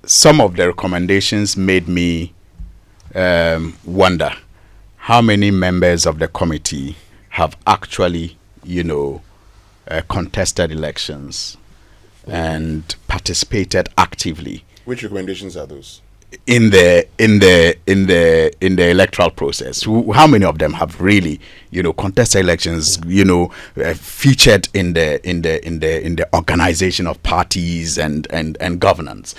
some of the recommendations made me wonder how many members of the committee have actually, contested elections and participated actively. Which recommendations are those? In the electoral process, how many of them have really, contested elections, featured in the organization of parties and governance,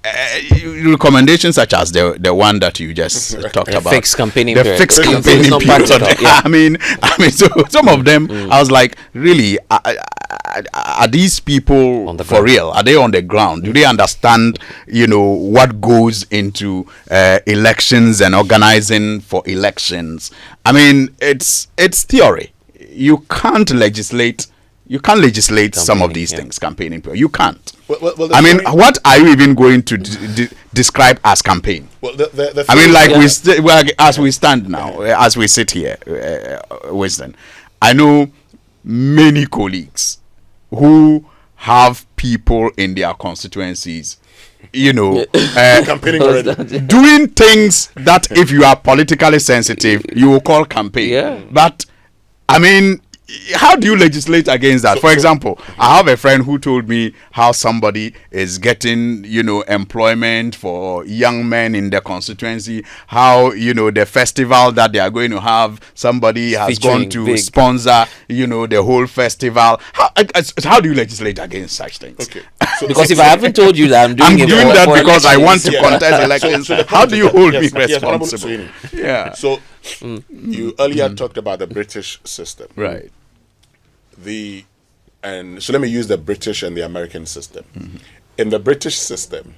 recommendations such as the one that you just talked about, fixed campaigning the period. fixed campaigning period. Yeah. I mean, so some of them, I was like, really, are these people for real? Are they on the ground? Do they understand, what goes into elections and organizing for elections? I mean, it's theory. You can't legislate. You can't legislate some of these things, campaigning. You can't. Well, I mean, what are you even going to describe as campaign? Well, I mean, like as we stand now, as we sit here, Winston, I know many colleagues who have people in their constituencies, campaigning already, doing things that if you are politically sensitive, you will call campaign. Yeah. But I mean, how do you legislate against that? For example, I have a friend who told me how somebody is getting, employment for young men in their constituency, how, the festival that they are going to have, somebody has gone to sponsor, the whole festival. How do you legislate against such things? Okay. Because if I haven't told you that I'm doing that because elections, I want to contest elections, how do you hold me responsible? Yeah. So you earlier talked about the British system. Right. So let me use the British and the American system. In the British system,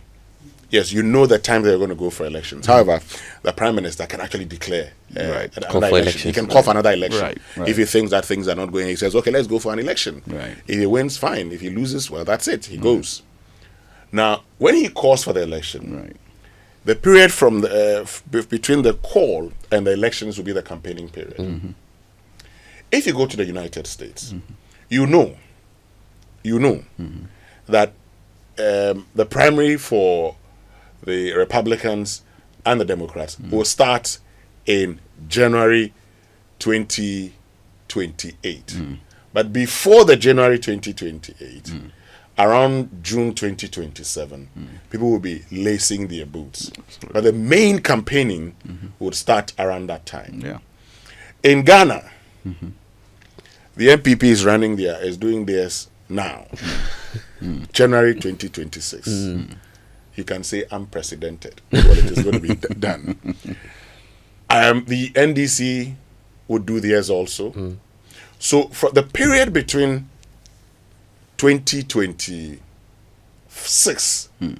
yes, the time they're going to go for elections. However, the Prime Minister can actually declare another election. He can call for another election. Right. If he thinks that things are not going, he says, okay, let's go for an election. Right. If he wins, fine. If he loses, well, that's it. He goes. Now, when he calls for the election, the period from between the call and the elections will be the campaigning period. If you go to the United States, you know that the primary for the Republicans and the Democrats will start in January 2028. But before the January 2028, around June 2027, people will be lacing their boots. Absolutely. But the main campaigning would start around that time. Yeah. In Ghana, the MPP is doing theirs now, January 2026. You can say unprecedented. Well, it is going to be done. The NDC would do theirs also. So for the period between 2026 to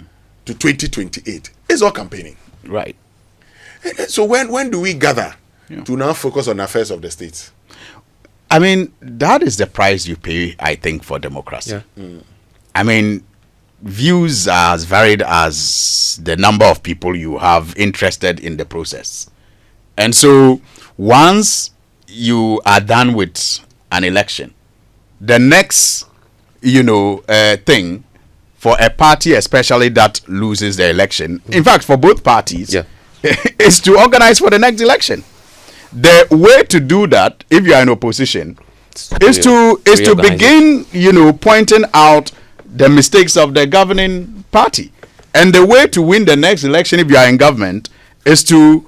2028 is all campaigning. Right. So when do we gather to now focus on affairs of the state? I mean, that is the price you pay, I think, for democracy. I mean, views are as varied as the number of people you have interested in the process. And so once you are done with an election, the next, thing for a party, especially that loses the election, in fact, for both parties, is to organize for the next election. The way to do that, if you are in opposition, is to begin, pointing out the mistakes of the governing party. And the way to win the next election, if you are in government, is to,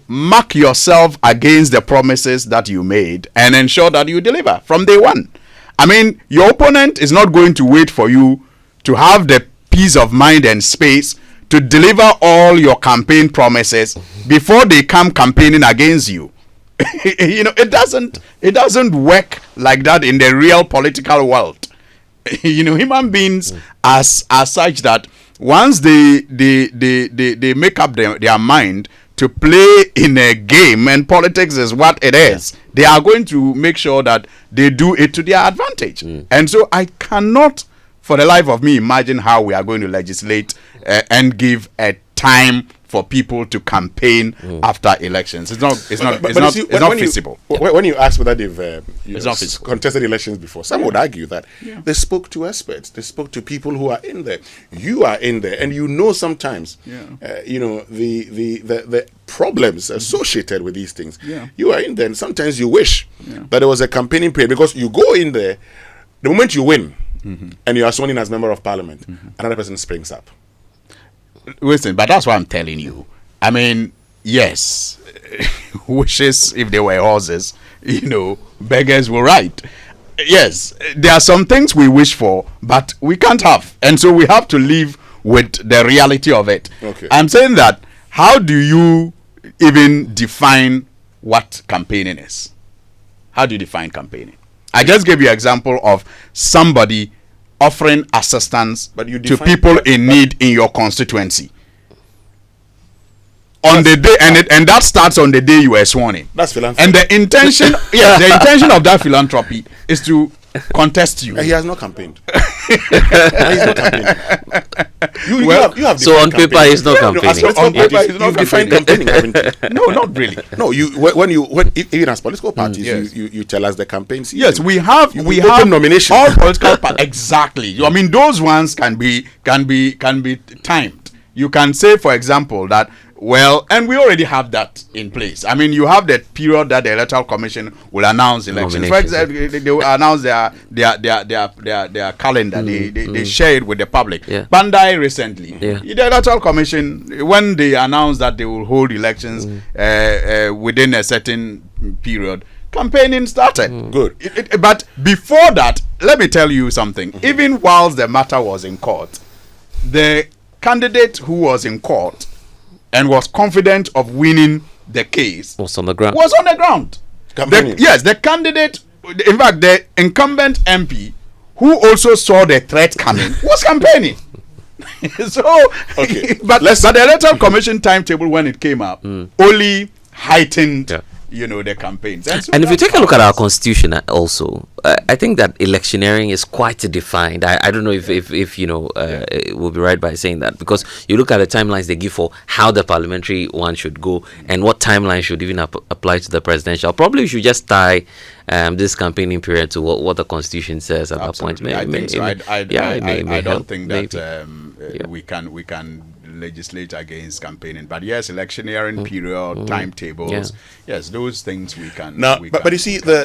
mark yourself against the promises that you made and ensure that you deliver from day one. I mean, your opponent is not going to wait for you to have the peace of mind and space to deliver all your campaign promises before they come campaigning against you. It doesn't work like that in the real political world. Human beings are such that once they make up their mind to play in a game, and politics is what it is, they are going to make sure that they do it to their advantage. And so I cannot for the life of me imagine how we are going to legislate and give a time for people to campaign after elections. It's not feasible. When you ask whether they've not feasible. contested elections before, some would argue that they spoke to experts, they spoke to people who are in there. You are in there, and sometimes, the problems associated with these things. Yeah. You are in there, and sometimes you wish that there was a campaigning period, because you go in there, the moment you win, and you are sworn in as member of parliament, another person springs up. Listen, but that's what I'm telling you. I mean, yes, wishes, if they were horses, beggars will ride. Yes, there are some things we wish for, but we can't have. And so we have to live with the reality of it. Okay. I'm saying that, how do you even define what campaigning is? How do you define campaigning? I just gave you an example of somebody offering assistance to people in need in your constituency. On the day, and that starts on the day you were sworn in. That's philanthropy. And the intention, the intention of that philanthropy is to contest you. He has not campaigned. He's not campaigning. You have so on paper he's not campaigning. On paper you've defined campaigning, haven't you? No, not really. No, even as political parties, you tell us the campaigns. Yes, we have nomination. All political parties. Exactly. I mean, those ones can be timed. You can say, for example, that, well, and we already have that in place. I mean, you have the period that the Electoral Commission will announce elections. For example, they will announce their calendar. They share it with the public. Bandai recently, the Electoral Commission, when they announced that they will hold elections within a certain period, campaigning started. Good. But before that, let me tell you something. Even whilst the matter was in court, the candidate who was in court and was confident of winning the case was on the ground. The candidate, in fact, the incumbent MP, who also saw the threat coming, was campaigning. But the Electoral Commission timetable, when it came up, only heightened the campaigns. And if you take a look at our constitution also, I think that electioneering is quite defined. I don't know if we'll be right by saying that, because you look at the timelines they give for how the parliamentary one should go and what timeline should even apply to the presidential. Probably we should just tie this campaigning period to what the constitution says at that point. I think so. I don't think that we can legislate against campaigning, but yes, electioneering period, timetables, yes, those things we can. Now, but you see, the